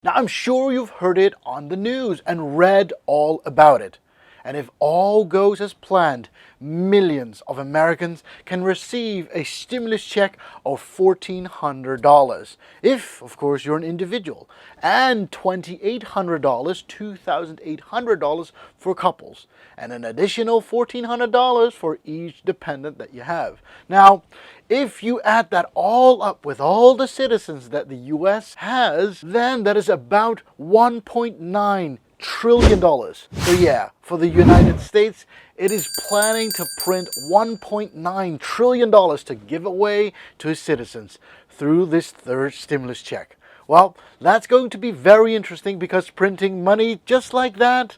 Now, I'm sure you've heard it on the news and read all about it. And if all goes as planned, millions of Americans can receive a stimulus check of $1,400. If, of course, you're an individual. And $2,800, $2,800 for couples. And an additional $1,400 for each dependent that you have. Now, if you add that all up with all the citizens that the US has, then that is about $1.9 trillion. So yeah, for the United States, it is planning to print $1.9 trillion to give away to its citizens through this third stimulus check. Well, that's going to be very interesting because printing money just like that,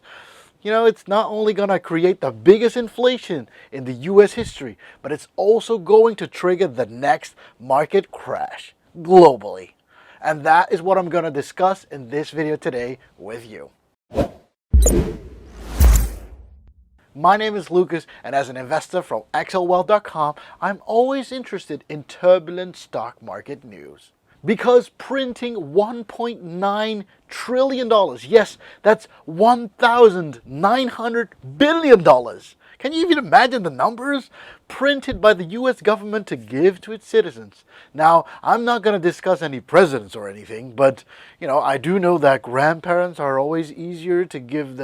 it's not only going to create the biggest inflation in the US history, but it's also going to trigger the next market crash globally. And that is what I'm going to discuss in this video today with you. My name is Lucas, and as an investor from excelwealth.com, I'm always interested in turbulent stock market news. Because printing $1.9 trillion, yes, that's $1,900 billion. Can you even imagine the numbers? Printed by the US government to give to its citizens. Now, I'm not going to discuss any presidents or anything, but, I do know that grandparents are always easier to give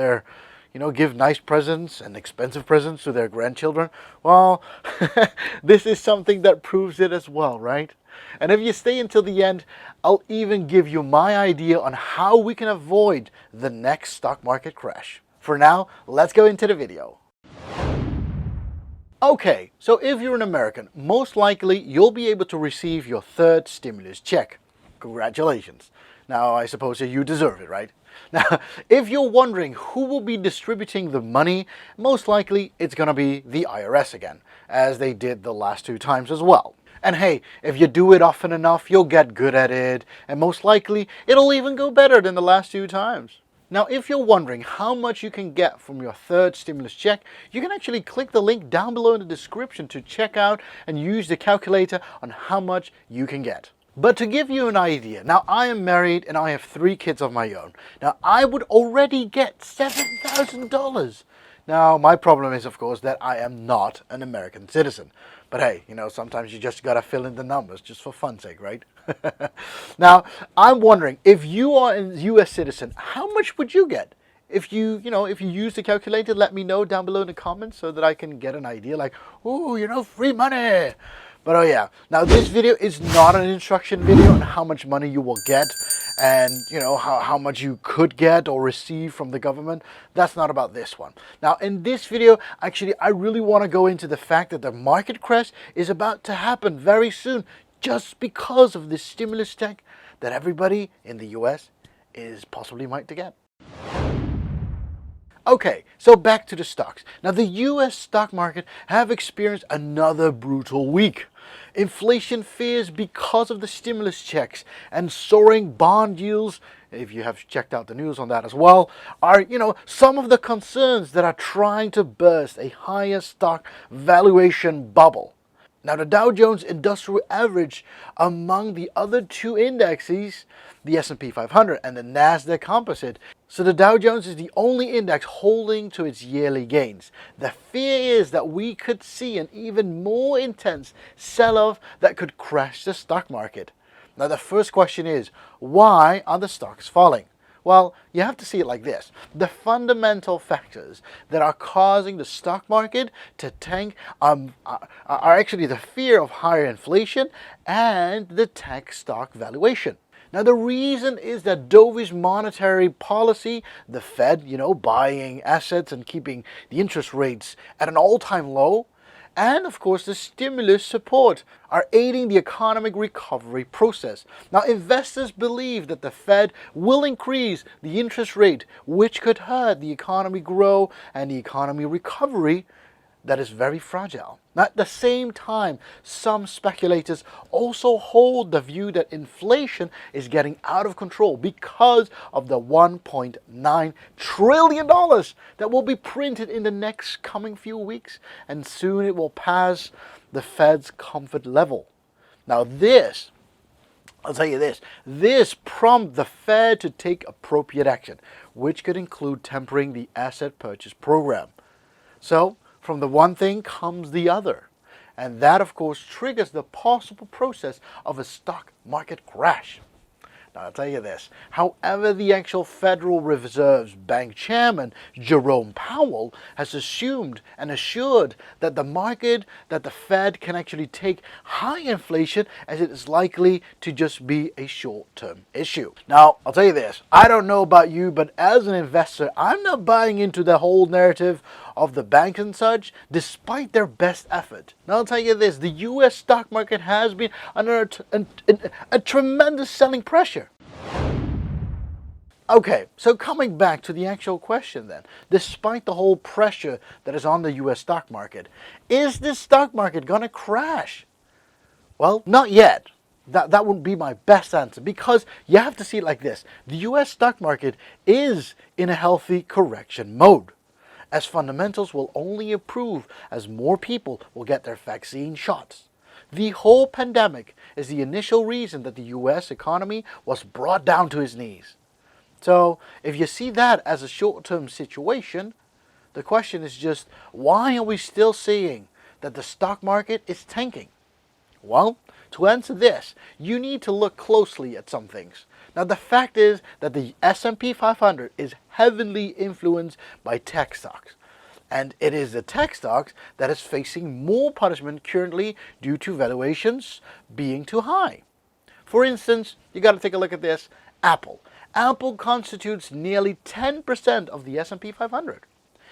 give nice presents and expensive presents to their grandchildren. Well, this is something that proves it as well, right? And if you stay until the end, I'll even give you my idea on how we can avoid the next stock market crash. For now, let's go into the video. Okay, so if you're an American, most likely you'll be able to receive your third stimulus check. Congratulations. Now, I suppose you deserve it, right? Now, if you're wondering who will be distributing the money, most likely it's going to be the IRS again, as they did the last two times as well. And hey, if you do it often enough, you'll get good at it, and most likely it'll even go better than the last two times. Now, if you're wondering how much you can get from your third stimulus check, you can actually click the link down below in the description to check out and use the calculator on how much you can get. But to give you an idea, now I am married and I have 3 kids of my own. Now, I would already get $7,000. Now, my problem is, of course, that I am not an American citizen. But hey, sometimes you just gotta fill in the numbers just for fun's sake, right? Now, I'm wondering, if you are a US citizen, how much would you get? If you use the calculator, let me know down below in the comments so that I can get an idea like, ooh, free money. But oh yeah, now this video is not an instruction video on how much money you will get and how much you could get or receive from the government. That's not about this one. Now in this video, actually I really want to go into the fact that the market crash is about to happen very soon just because of this stimulus check that everybody in the US is possibly might to get. Okay, so back to the stocks. Now the US stock market have experienced another brutal week. Inflation fears because of the stimulus checks and soaring bond yields, if you have checked out the news on that as well, are, some of the concerns that are trying to burst a higher stock valuation bubble. Now the Dow Jones Industrial Average among the other 2 indexes, the S&P 500 and the Nasdaq Composite. So the Dow Jones is the only index holding to its yearly gains. The fear is that we could see an even more intense sell-off that could crash the stock market. Now the first question is, why are the stocks falling? Well, you have to see it like this. The fundamental factors that are causing the stock market to tank are actually the fear of higher inflation and the tech stock valuation. Now the reason is that dovish monetary policy, the Fed, buying assets and keeping the interest rates at an all-time low, and of course the stimulus support are aiding the economic recovery process. Now investors believe that the Fed will increase the interest rate, which could hurt the economy grow and the economy recovery that is very fragile. Now, at the same time, some speculators also hold the view that inflation is getting out of control because of the $1.9 trillion that will be printed in the next coming few weeks, and soon it will pass the Fed's comfort level. Now this, I'll tell you this prompted the Fed to take appropriate action, which could include tempering the asset purchase program. So, from the one thing comes the other. And that, of course, triggers the possible process of a stock market crash. Now, I'll tell you this. However, the actual Federal Reserve's bank chairman, Jerome Powell, has assumed and assured that the Fed can actually take high inflation as it is likely to just be a short-term issue. Now, I'll tell you this. I don't know about you, but as an investor, I'm not buying into the whole narrative of the banks and such, despite their best effort. Now, I'll tell you this. The U.S. stock market has been under a tremendous selling pressure. Okay, so coming back to the actual question then, despite the whole pressure that is on the US stock market, is this stock market going to crash? Well, not yet. That would be my best answer, because you have to see it like this. The US stock market is in a healthy correction mode, as fundamentals will only improve as more people will get their vaccine shots. The whole pandemic is the initial reason that the US economy was brought down to its knees. So, if you see that as a short-term situation, the question is just, why are we still seeing that the stock market is tanking? Well, to answer this, you need to look closely at some things. Now, the fact is that the S&P 500 is heavily influenced by tech stocks. And it is the tech stocks that is facing more punishment currently due to valuations being too high. For instance, you got to take a look at this. Apple. Apple constitutes nearly 10% of the S&P 500.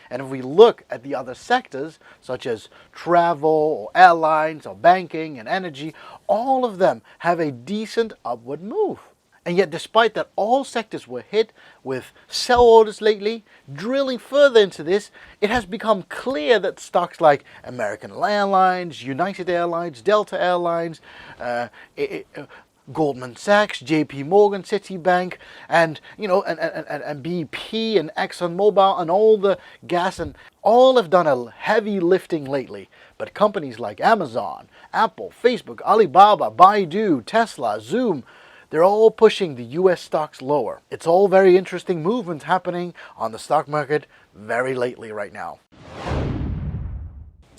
And if we look at the other sectors, such as travel, or airlines, or banking, and energy, all of them have a decent upward move. And yet, despite that all sectors were hit with sell orders lately, drilling further into this, it has become clear that stocks like American Airlines, United Airlines, Delta Airlines, Goldman Sachs, JP Morgan, Citibank, and BP and ExxonMobil and all the gas, and all have done a heavy lifting lately. But companies like Amazon, Apple, Facebook, Alibaba, Baidu, Tesla, Zoom, they're all pushing the US stocks lower. It's all very interesting movements happening on the stock market very lately right now.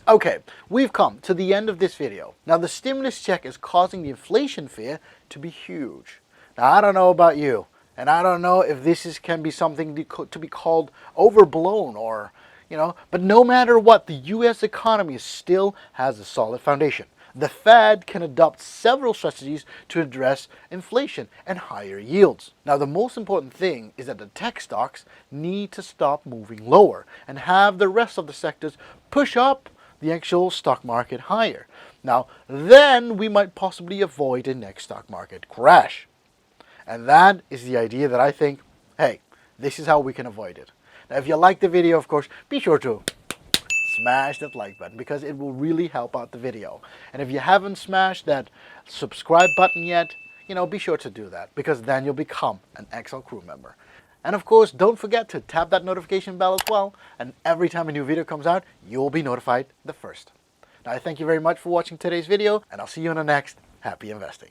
Okay, we've come to the end of this video. Now, the stimulus check is causing the inflation fear to be huge. Now, I don't know about you, and I don't know if this can be something to be called overblown or, but no matter what, the US economy still has a solid foundation. The Fed can adopt several strategies to address inflation and higher yields. Now, the most important thing is that the tech stocks need to stop moving lower and have the rest of the sectors push up the actual stock market higher. Now, then we might possibly avoid the next stock market crash. And that is the idea that I think, hey, this is how we can avoid it. Now, if you like the video, of course, be sure to smash that like button, because it will really help out the video. And if you haven't smashed that subscribe button yet, be sure to do that, because then you'll become an XL crew member. And of course, don't forget to tap that notification bell as well, and every time a new video comes out, you'll be notified the first. Now, I thank you very much for watching today's video, and I'll see you in the next. Happy investing.